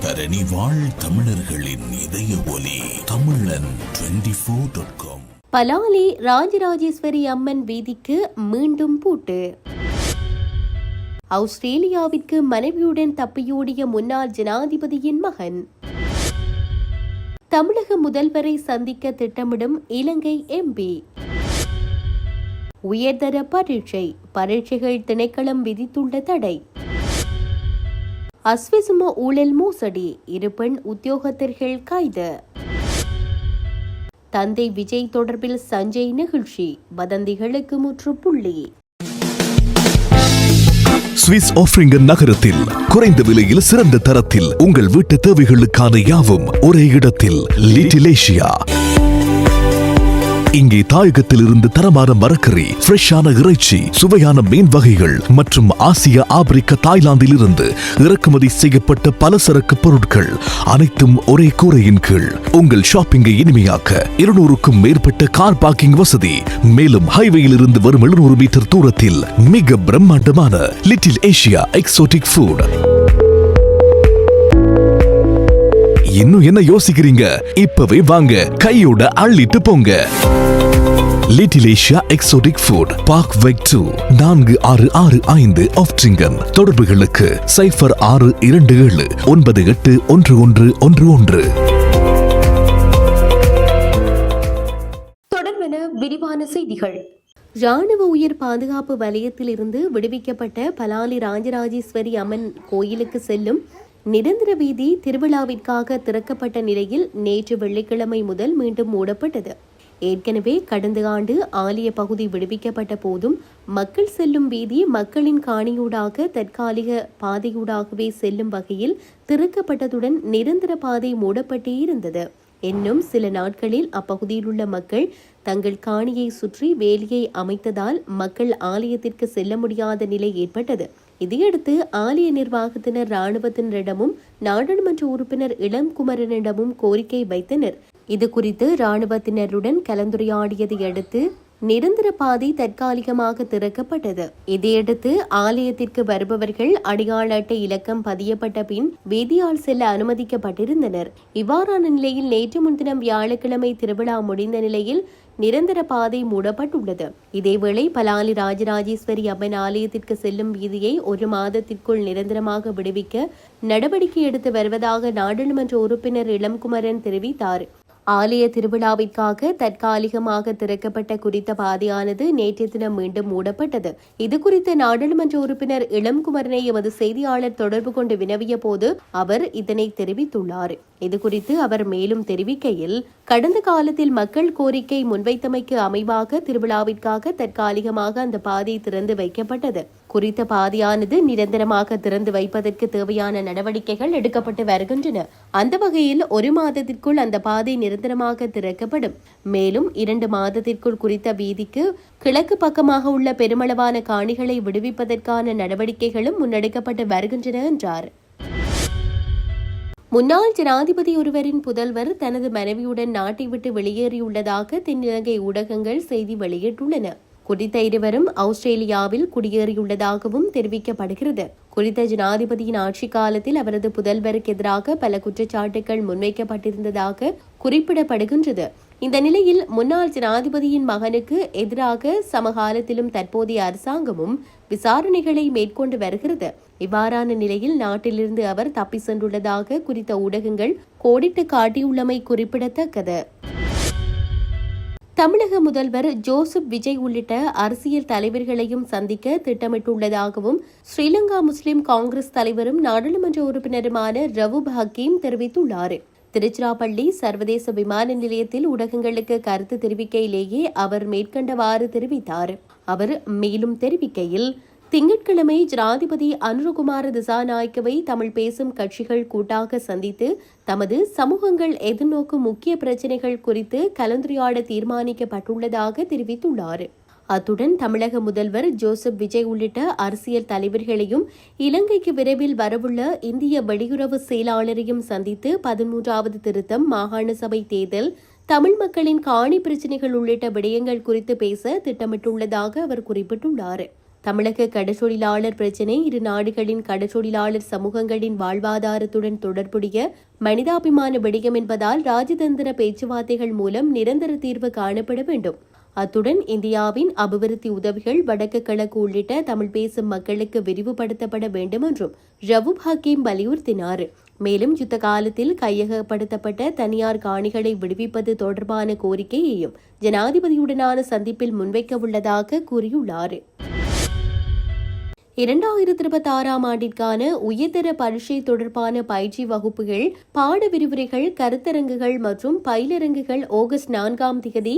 தரணி வாழ் தமிழர்களின் இதய ஒலி தமிழன் 24.com. பலாலி ராஜராஜேஸ்வரி அம்மன் வீதிக்கு மீண்டும் பூட்டு. ஆஸ்திரேலியாவிற்கு மனைவியுடன் தப்பியோடிய முன்னாள் ஜனாதிபதியின் மகன். தமிழக முதல்வரை சந்திக்க திட்டமிடும் இலங்கை எம்பி. உயர்தர பரீட்சைகள் திணைக்களம் விதித்துள்ள தடை. அஸ்விசும ஊழல் மோசடி, 2 பெண் உத்தியோகத்தர்கள் கைது. தந்தை விஜய் தொடர்பில் சஞ்சய் நெகிழ்ச்சி, வதந்திகளுக்கு முற்றுப்புள்ளி. சுவிஸ் ஆஃப்ரிங்கன் நகரத்தில் குறைந்த விலையில் சிறந்த தரத்தில் உங்கள் வீட்டு தேவைகளுக்கான யாவும் ஒரே இடத்தில். Little Asia. இங்கே தாயகத்தில் இருந்து தரமான மரக்கறி, ஃப்ரெஷ்ஷான இறைச்சி, சுவையான மீன் வகைகள் மற்றும் ஆசிய, ஆப்பிரிக்க, தாய்லாந்தில் இருந்து இறக்குமதி செய்யப்பட்ட பலசரக்கு பொருட்கள் அனைத்தும் ஒரே கூரையின் கீழ். உங்கள் ஷாப்பிங்கை இனிமையாக்க 200க்கும் மேற்பட்ட கார் பார்க்கிங் வசதி. மேலும் ஹைவேயில் இருந்து வரும் 700 மீட்டர் தூரத்தில் மிக பிரம்மாண்டமான லிட்டில் ஏசியா எக்ஸோட்டிக் ஃபுட். இன்னும் என்ன யோசிக்கிறீங்க? இப்பவே வாங்க, கையோட அள்ளிட்டு போங்க. Little Asia exotic food, park வெக் 2, 4665 ஆஃப்ட்ரிங்கன். தொடர்புகளுக்கு 0627981111. தொடர்பென விரிவான செய்திகள். ராணுவ உயர் பாதுகாப்பு வலயத்தில் இருந்து விடுவிக்கப்பட்ட பலாலி ராஜராஜேஸ்வரி அம்மன் கோயிலுக்கு செல்லும் நிரந்தர வீதி திருவிழாவிற்காக திறக்கப்பட்ட நிலையில் நேற்று வெள்ளிக்கிழமை முதல் மீண்டும் மூடப்பட்டது. ஏற்கனவே கடந்த ஆண்டு ஆலய பகுதி விடுவிக்கப்பட்ட போதும் மக்கள் செல்லும் வீதி மக்களின் காணியூடாக தற்காலிக பாதையூடாகவே செல்லும் வகையில் திறக்கப்பட்டதுடன் நிரந்தர பாதை மூடப்பட்டே இருந்தது. இன்னும் சில நாட்களில் அப்பகுதியில் உள்ள மக்கள் தங்கள் காணியை சுற்றி வேலியை அமைத்ததால் மக்கள் ஆலயத்திற்கு செல்ல முடியாத நிலை ஏற்பட்டது. இதையடுத்து ஆலய நிர்வாகத்தினர் இராணுவத்தினரிடமும் நாடாளுமன்ற உறுப்பினர் இளங்குமரனிடமும் கோரிக்கை வைத்தனர். இது குறித்து இராணுவத்தினருடன் கலந்துரையாடியதை அடுத்து நிரந்தர பாதை தற்காலிகமாக திறக்கப்பட்டது. இதையடுத்து ஆலயத்திற்கு வருபவர்கள் அடையாள அட்டை இலக்கம் பதியப்பட்ட பின் வீதியால் செல்ல அனுமதிக்கப்பட்டிருந்தனர். இவ்வாறான நிலையில் நேற்று முன்தினம் வியாழக்கிழமை திருவிழா முடிந்த நிலையில் நிரந்தர பாதை மூடப்பட்டுள்ளது. இதேவேளை பலாலி ராஜராஜேஸ்வரி அம்மன் ஆலயத்திற்கு செல்லும் வீதியை 1 மாதத்திற்குள் நிரந்தரமாக விடுவிக்க நடவடிக்கை எடுத்து வருவதாக நாடாளுமன்ற உறுப்பினர் இளங்குமரன் தெரிவித்தார். ஆலய திருவிழாவிற்காக தற்காலிகமாக திறக்கப்பட்ட குறித்த பாதையானது நேற்றைய தினம் மீண்டும் மூடப்பட்டது. இதுகுறித்து நாடாளுமன்ற உறுப்பினர் இளங்குமரனை எமது செய்தியாளர் தொடர்பு கொண்டு வினவிய போது அவர் இதனை தெரிவித்துள்ளார். இதுகுறித்து அவர் மேலும் தெரிவிக்கையில், கடந்த காலத்தில் மக்கள் கோரிக்கை முன்வைத்தமைக்கு அமைவாக திருவிழாவிற்காக தற்காலிகமாக அந்த பாதை திறந்து வைக்கப்பட்டது. குறித்த பாதையானது நிரந்தரமாக திறந்து வைப்பதற்கு தேவையான நடவடிக்கைகள் எடுக்கப்பட்டு வருகின்றன. அந்த வகையில் 1 மாதத்திற்குள் அந்த பாதை நிரந்தரமாக திறக்கப்படும். மேலும் 2 மாதத்திற்குள் குறித்த வீதிக்கு கிழக்கு பக்கமாக உள்ள பெருமளவான காணிகளை விடுவிப்பதற்கான நடவடிக்கைகளும் முன்னெடுக்கப்பட்டு வருகின்றன என்றார். முன்னாள் ஜனாதிபதி ஒருவரின் புதல்வர் தனது மனைவியுடன் நாட்டை விட்டு வெளியேறியுள்ளதாக தென்னிலங்கை ஊடகங்கள் செய்தி வெளியிட்டுள்ளன. குறித்த இருவரும் ஆஸ்திரேலியாவில் குடியேறியுள்ளதாகவும் தெரிவிக்கப்படுகிறது. குறித்த ஜனாதிபதியின் ஆட்சி காலத்தில் அவரது புதல்வருக்கு எதிராக பல குற்றச்சாட்டுகள் முன்வைக்கப்பட்டிருந்ததாக குறிப்பிடப்படுகின்றது. இந்த நிலையில் முன்னாள் ஜனாதிபதியின் மகனுக்கு எதிராக சமகாலத்திலும் தற்போதைய அரசாங்கமும் விசாரணைகளை மேற்கொண்டு வருகிறது. இவ்வாறான நிலையில் நாட்டிலிருந்து அவர் தப்பி சென்றுள்ளதாக குறித்த ஊடகங்கள் கோடிட்டு காட்டியுள்ளமை குறிப்பிடத்தக்கது. தமிழக முதல்வர் ஜோசப் விஜய் உள்ளிட்ட அரசியல் தலைவர்களையும் சந்திக்க திட்டமிட்டுள்ளதாகவும் ஸ்ரீலங்கா முஸ்லிம் காங்கிரஸ் தலைவரும் நாடாளுமன்ற உறுப்பினருமான ரவூப் ஹக்கீம் தெரிவித்துள்ளார். திருச்சிராப்பள்ளி சர்வதேச விமான நிலையத்தில் ஊடகங்களுக்கு கருத்து தெரிவிக்கையிலேயே அவர் மேற்கண்டவாறு தெரிவித்தார். அவர் மேலும் தெரிவிக்கையில், திங்கட்கிழமை ஜனாதிபதி அனுரகுமார திசாநாயக்கவை தமிழ் பேசும் கட்சிகள் கூட்டாக சந்தித்து தமது சமூகங்கள் எதிர்நோக்கும் முக்கிய பிரச்சினைகள் குறித்து கலந்துரையாட தீர்மானிக்கப்பட்டுள்ளதாக தெரிவித்துள்ளார். அத்துடன் தமிழக முதல்வர் ஜோசப் விஜய் உள்ளிட்ட அரசியல் தலைவர்களையும் இலங்கைக்கு விரைவில் வரவுள்ள இந்திய வெளியுறவு செயலாளரையும் சந்தித்து 13வது திருத்தம், மாகாண சபை தேர்தல், தமிழ் மக்களின் காணி பிரச்சினைகள் உள்ளிட்ட விடயங்கள் குறித்து பேச திட்டமிட்டுள்ளதாக அவர் குறிப்பிட்டுள்ளார். தமிழக கடற்றொழிலாளர் பிரச்சினை இரு நாடுகளின் கடற்றொழிலாளர் சமூகங்களின் வாழ்வாதாரத்துடன் தொடர்புடைய மனிதாபிமான விடயம் என்பதால் ராஜதந்திர பேச்சுவார்த்தைகள் மூலம் நிரந்தர தீர்வு காணப்பட வேண்டும். அத்துடன் இந்தியாவின் அபிவிருத்தி உதவிகள் வடக்கு கிழக்கு உள்ளிட்ட தமிழ் பேசும் மக்களுக்கு விரிவுபடுத்தப்பட வேண்டும் என்றும் ரவூப் ஹக்கீம் வலியுறுத்தினார். மேலும் யுத்த காலத்தில் கையகப்படுத்தப்பட்ட தனியார் காணிகளை விடுவிப்பது தொடர்பான கோரிக்கையையும் ஜனாதிபதியுடனான சந்திப்பில் முன்வைக்க உள்ளதாக கூறியுள்ளார். 2026 ஆண்டிற்கான உயர்தர பரீட்சை தொடர்பான பயிற்சி வகுப்புகள், பாட விரிவுரைகள், கருத்தரங்குகள் மற்றும் பயிலரங்குகள் ஆகஸ்ட் 4ஆம் தேதி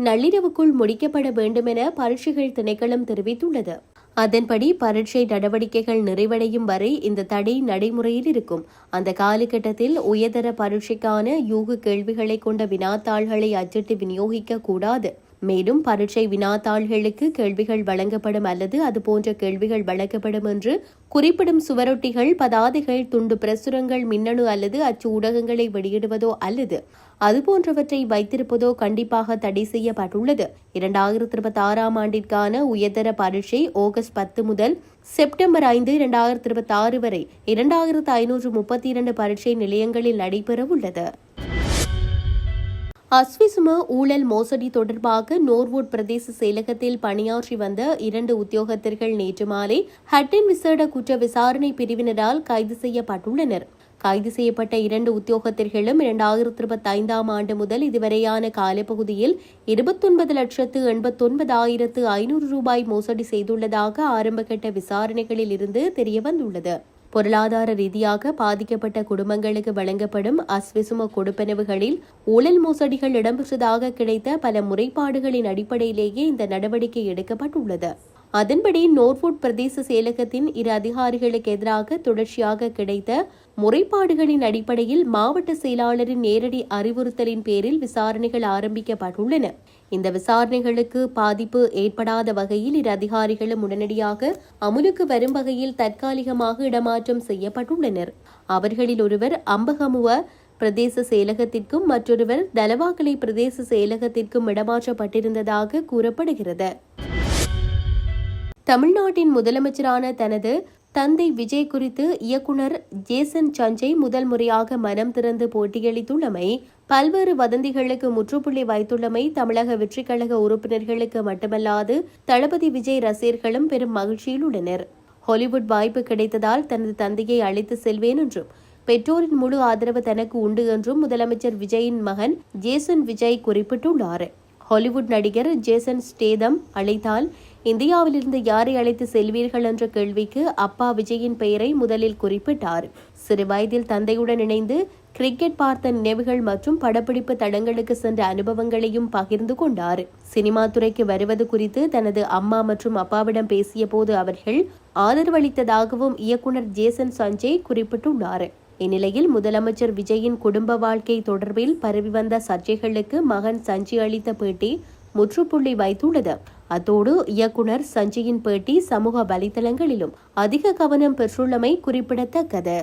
நள்ளிரவுக்குள் முடிக்கப்பட வேண்டும் என பரீட்சைகள் திணைக்களம் தெரிவித்துள்ளது. அதன்படி பரீட்சை நடவடிக்கைகள் நிறைவடையும் வரை இந்த தடை நடைமுறையில் இருக்கும். அந்த காலகட்டத்தில் உயர்தர பரீட்சைக்கான யூக கேள்விகளை கொண்ட வினாத்தாள்களை அச்சிட்டு விநியோகிக்க கூடாது. மேலும் பரீட்சை வினாத்தாள்களுக்கு கேள்விகள் வழங்கப்படும் அல்லது அதுபோன்ற கேள்விகள் வழங்கப்படும் என்று குறிப்பிடும் சுவரொட்டிகள், பதாதைகள், துண்டு பிரசுரங்கள், மின்னணு அல்லது அச்சு ஊடகங்களை வெளியிடுவதோ அல்லது அதுபோன்றவற்றை வைத்திருப்பதோ கண்டிப்பாக தடை செய்யப்பட்டுள்ளது. 2026 ஆண்டிற்கான உயர்தர பரீட்சை ஆகஸ்ட் 10 முதல் செப்டம்பர் 5, 2026 வரை 2532 பரீட்சை நிலையங்களில் நடைபெறவுள்ளது. அஸ்விசும ஊழல் மோசடி தொடர்பாக நோர்வூட் பிரதேச செயலகத்தில் பணியாற்றி வந்த 2 உத்தியோகத்தர்கள் நேற்று மாலை ஹட்டன் விசேட குற்ற விசாரணை பிரிவினரால் கைது செய்யப்பட்டுள்ளனர். கைது செய்யப்பட்ட 2 உத்தியோகத்தர்களும் 2025 ஆண்டு முதல் இதுவரையான காலப்பகுதியில் 29,89,500 ரூபாய் மோசடி செய்துள்ளதாக ஆரம்பகட்ட விசாரணைகளில் இருந்து தெரியவந்துள்ளது. பொருளாதார ரீதியாக பாதிக்கப்பட்ட குடும்பங்களுக்கு வழங்கப்படும் அஸ்விசும கொடுப்பனவுகளில் ஊழல் மோசடிகள் இடம்பெற்றதாக கிடைத்த பல முறைப்பாடுகளின் அடிப்படையிலேயே இந்த நடவடிக்கை எடுக்கப்பட்டுள்ளது. அதன்படி நோர்வூட் பிரதேச செயலகத்தின் 2 அதிகாரிகளுக்கு எதிராக தொடர்ச்சியாக கிடைத்த முறைப்பாடுகளின் அடிப்படையில் மாவட்ட செயலாளரின் நேரடி அறிவுறுத்தலின் பேரில் விசாரணைகள் ஆரம்பிக்கப்பட்டுள்ளன. இந்த விசாரணைகளுக்கு பாதிப்பு ஏற்படாத வகையில் 2 அதிகாரிகளும் உடனடியாக அமுலுக்கு வரும் வகையில் தற்காலிகமாக இடமாற்றம் செய்யப்பட்டுள்ளனர். அவர்களில் ஒருவர் அம்பகமுவ பிரதேச செயலகத்திற்கும் மற்றொருவர் தலவாக்கலை பிரதேச செயலகத்திற்கும் இடமாற்றப்பட்டிருந்ததாக கூறப்படுகிறது. தமிழ்நாட்டின் முதலமைச்சரான தனது தந்தை விஜய் குறித்து இயக்குனர் ஜேசன் சஞ்சய் முதல் முறையாக மனம் திறந்து போட்டியளித்துள்ளமை, பல்வேறு வதந்திகளுக்கு முற்றுப்புள்ளி வைத்துள்ளமை தமிழக வெற்றிக் கழக உறுப்பினர்களுக்கு மட்டுமல்லாது தளபதி விஜய் ரசிகர்களும் பெரும் மகிழ்ச்சியில் உள்ளனர். ஹாலிவுட் வாய்ப்பு கிடைத்ததால் தனது தந்தையை அழைத்து செல்வேன் என்றும் பெற்றோரின் முழு ஆதரவு தனக்கு உண்டு என்றும் முதலமைச்சர் விஜயின் மகன் ஜேசன் விஜய் குறிப்பிட்டுள்ளார். ஹாலிவுட் நடிகர் ஜேசன் ஸ்டேதம் அழைத்தால் இந்தியாவிலிருந்து யாரை அழைத்து செல்வீர்கள் என்ற கேள்விக்கு அப்பா விஜயின் பெயரை முதலில் குறிப்பிட்டார். சிறு வயதில் தந்தையுடன் இணைந்து கிரிக்கெட் பார்த்த நினைவுகள் மற்றும் படப்பிடிப்பு தடங்களுக்கு சென்ற அனுபவங்களையும் பகிர்ந்து கொண்டார். சினிமா துறைக்கு வருவது குறித்து தனது அம்மா மற்றும் அப்பாவிடம் பேசிய போது அவர்கள் ஆதரவளித்ததாகவும் இயக்குனர் ஜேசன் சஞ்சய் குறிப்பிட்டுள்ளார். இந்நிலையில் முதலமைச்சர் விஜயின் குடும்ப வாழ்க்கை தொடர்பில் பரவி வந்த சர்ச்சைகளுக்கு மகன் சஞ்சய் அளித்த பேட்டி முற்றுப்புள்ளி வைத்துள்ளது. அத்தோடு இயக்குனர் சஞ்சயின் பேட்டி சமூக வலைதளங்களிலும் அதிக கவனம் பெற்றுள்ளமை குறிப்பிடத்தக்கது.